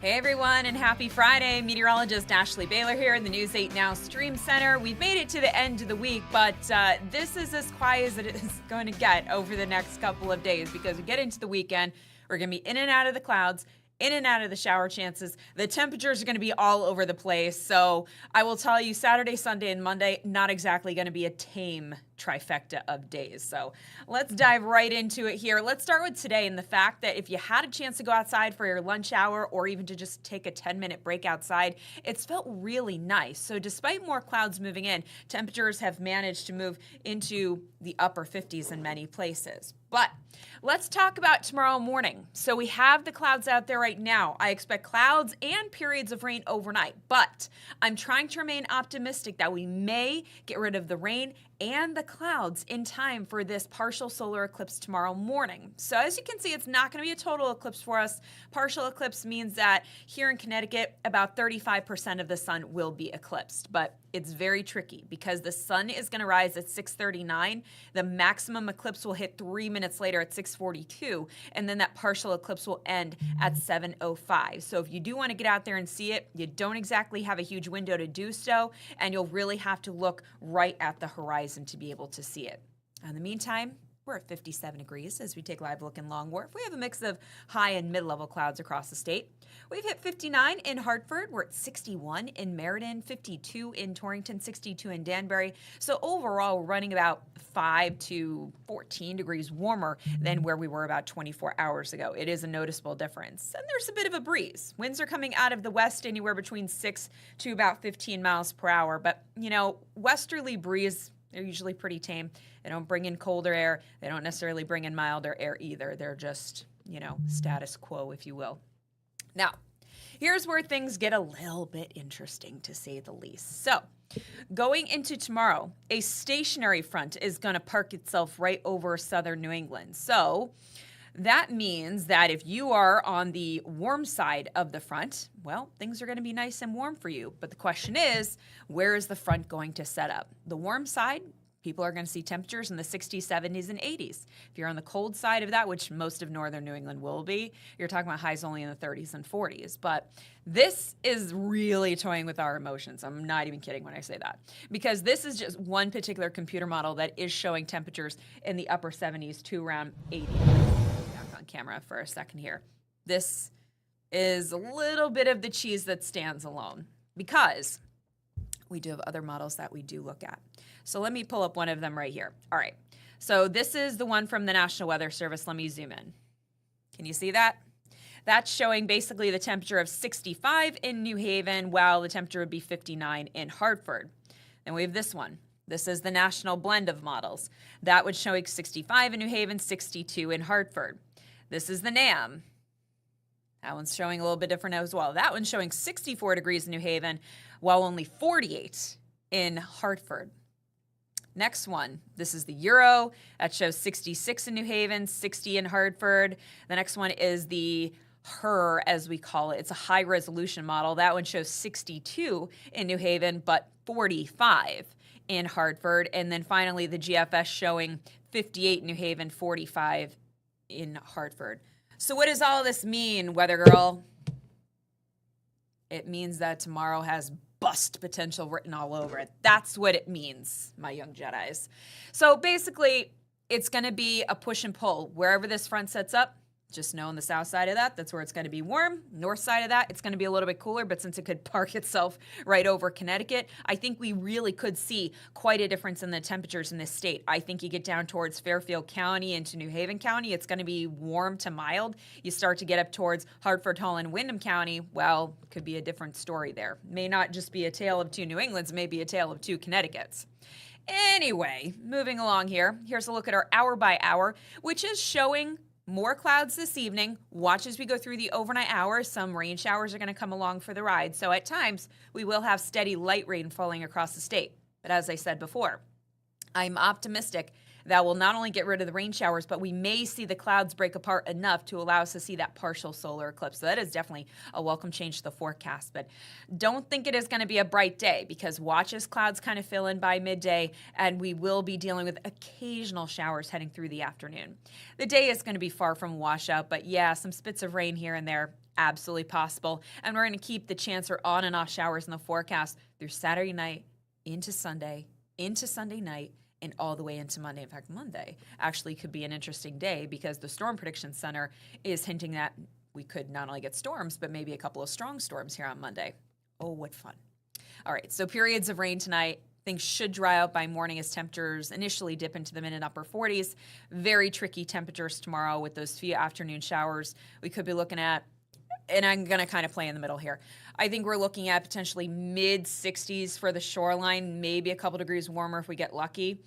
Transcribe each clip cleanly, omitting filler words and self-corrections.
Hey everyone, and happy Friday. Meteorologist Ashley Baylor here in the News 8 Now Stream Center. We've made it to the end of the week, but this is as quiet as it is going to get over the next couple of days because we get into the weekend. We're going to be in and out of the clouds, in and out of the shower chances. The temperatures are going to be all over the place. So I will tell you, Saturday, Sunday, and Monday, not exactly going to be a tame trifecta of days. So let's dive right into it here. Let's start with today and the fact that if you had a chance to go outside for your lunch hour or even to just take a 10-minute break outside, it's felt really nice. So despite more clouds moving in, temperatures have managed to move into the upper 50s in many places. But let's talk about tomorrow morning. So we have the clouds out there right now. I expect clouds and periods of rain overnight, but I'm trying to remain optimistic that we may get rid of the rain and the clouds in time for this partial solar eclipse tomorrow morning. So as you can see, it's not going to be a total eclipse for us. Partial eclipse means that here in Connecticut, about 35% of the sun will be eclipsed, but it's very tricky because the sun is going to rise at 6:39. The maximum eclipse will hit 3 minutes later at 6:42, and then that partial eclipse will end at 7:05. So if you do want to get out there and see it, you don't exactly have a huge window to do so, and you'll really have to look right at the horizon to be able to see it. In the meantime, we're at 57 degrees as we take a live look in Long Wharf. We have a mix of high and mid-level clouds across the state. We've hit 59 in Hartford. We're at 61 in Meriden, 52 in Torrington, 62 in Danbury. So overall, we're running about 5 to 14 degrees warmer than where we were about 24 hours ago. It is a noticeable difference. And there's a bit of a breeze. Winds are coming out of the west anywhere between 6 to about 15 miles per hour. But, you know, westerly breeze, they're usually pretty tame. They don't bring in colder air. They don't necessarily bring in milder air either. They're just, you know, status quo, if you will. Now, here's where things get a little bit interesting, to say the least. So, going into tomorrow, a stationary front is going to park itself right over southern New England. So, that means that if you are on the warm side of the front, well, things are going to be nice and warm for you. But the question is, where is the front going to set up? The warm side, people are going to see temperatures in the 60s, 70s, and 80s. If you're on the cold side of that, which most of northern New England will be, you're talking about highs only in the 30s and 40s. But this is really toying with our emotions. I'm not even kidding when I say that. Because this is just one particular computer model that is showing temperatures in the upper 70s to around 80. Back on camera for a second here. This is a little bit of the cheese that stands alone because we do have other models that we do look at. So let me pull up one of them right here. All right. So this is the one from the National Weather Service. Let me zoom in. Can you see that? That's showing basically the temperature of 65 in New Haven, while the temperature would be 59 in Hartford. Then we have this one. This is the national blend of models. That would show 65 in New Haven, 62 in Hartford. This is the NAM. That one's showing a little bit different as well. That one's showing 64 degrees in New Haven, while only 48 in Hartford. Next one, this is the Euro. That shows 66 in New Haven, 60 in Hartford. The next one is the HER, as we call it. It's a high-resolution model. That one shows 62 in New Haven, but 45 in Hartford. And then finally, the GFS showing 58 in New Haven, 45 in Hartford. So what does all this mean, Weather Girl? It means that tomorrow has bust potential written all over it. That's what it means, my young Jedis. So basically, it's going to be a push and pull. Wherever this front sets up, just know on the south side of that, that's where it's going to be warm. North side of that, it's going to be a little bit cooler, but since it could park itself right over Connecticut, I think we really could see quite a difference in the temperatures in this state. I think you get down towards Fairfield County into New Haven County, it's going to be warm to mild. You start to get up towards Hartford, Holland, Windham County, well, could be a different story there. May not just be a tale of two New Englands, may be a tale of two Connecticuts. Anyway, moving along here, here's a look at our hour by hour, which is showing more clouds this evening. Watch as we go through the overnight hours. Some rain showers are going to come along for the ride. So at times, we will have steady light rain falling across the state. But as I said before, I'm optimistic that will not only get rid of the rain showers, but we may see the clouds break apart enough to allow us to see that partial solar eclipse. So that is definitely a welcome change to the forecast. But don't think it is going to be a bright day, because watch as clouds kind of fill in by midday, and we will be dealing with occasional showers heading through the afternoon. The day is going to be far from washout, but yeah, some spits of rain here and there absolutely possible. And we're going to keep the chance for on and off showers in the forecast through Saturday night into Sunday night, and all the way into Monday. In fact, Monday actually could be an interesting day because the Storm Prediction Center is hinting that we could not only get storms, but maybe a couple of strong storms here on Monday. Oh, what fun. All right, so periods of rain tonight. Things should dry out by morning as temperatures initially dip into the mid and upper 40s. Very tricky temperatures tomorrow with those few afternoon showers. We could be looking at, and I'm going to kind of play in the middle here. I think we're looking at potentially mid 60s for the shoreline, maybe a couple degrees warmer if we get lucky.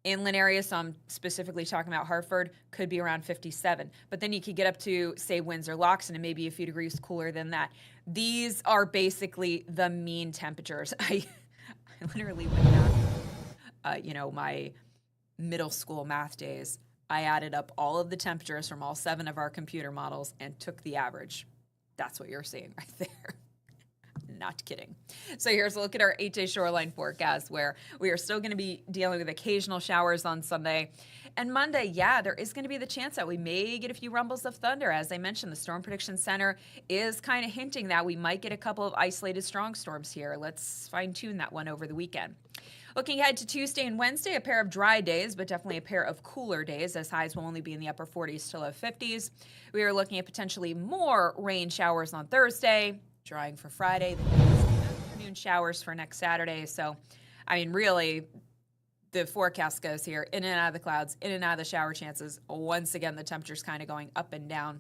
Inland areas, so I'm specifically talking about Hartford, could be around 57. But then you could get up to, say, Windsor, Loxton, and maybe a few degrees cooler than that. These are basically the mean temperatures. I literally went down, my middle school math days. I added up all of the temperatures from all 7 of our computer models and took the average. That's what you're seeing right there. Not kidding. So here's a look at our 8-day shoreline forecast, where we are still going to be dealing with occasional showers on Sunday. And Monday, there is going to be the chance that we may get a few rumbles of thunder. As I mentioned, the Storm Prediction Center is kind of hinting that we might get a couple of isolated strong storms here. Let's fine-tune that one over the weekend. Looking ahead to Tuesday and Wednesday, a pair of dry days, but definitely a pair of cooler days, as highs will only be in the upper 40s to low 50s. We are looking at potentially more rain showers on Thursday, drying for Friday, then afternoon showers for next Saturday. So, really, the forecast goes here, in and out of the clouds, in and out of the shower chances. Once again, the temperature's kind of going up and down.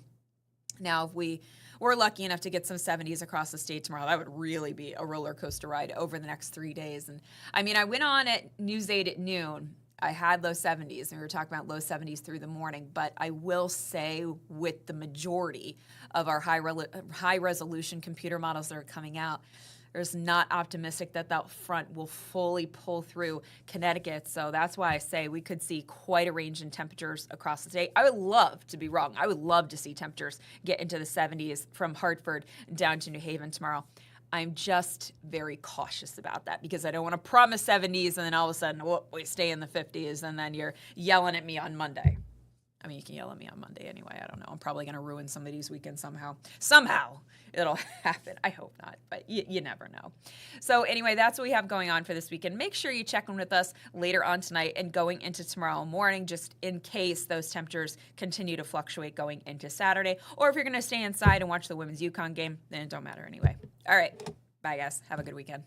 Now, if we were lucky enough to get some 70s across the state tomorrow, that would really be a roller coaster ride over the next 3 days. And I went on at News 8 at noon. I had low 70s, and we were talking about low 70s through the morning. But I will say, with the majority of our high-resolution computer models that are coming out, there's not optimistic that front will fully pull through Connecticut. So that's why I say we could see quite a range in temperatures across the state. I would love to be wrong. I would love to see temperatures get into the 70s from Hartford down to New Haven tomorrow. I'm just very cautious about that because I don't want to promise 70s and then all of a sudden we stay in the 50s and then you're yelling at me on Monday. You can yell at me on Monday anyway. I don't know. I'm probably going to ruin somebody's weekend somehow. Somehow it'll happen. I hope not, but you never know. So anyway, that's what we have going on for this weekend. Make sure you check in with us later on tonight and going into tomorrow morning, just in case those temperatures continue to fluctuate going into Saturday. Or if you're going to stay inside and watch the women's UConn game, then it don't matter anyway. All right. Bye, guys. Have a good weekend.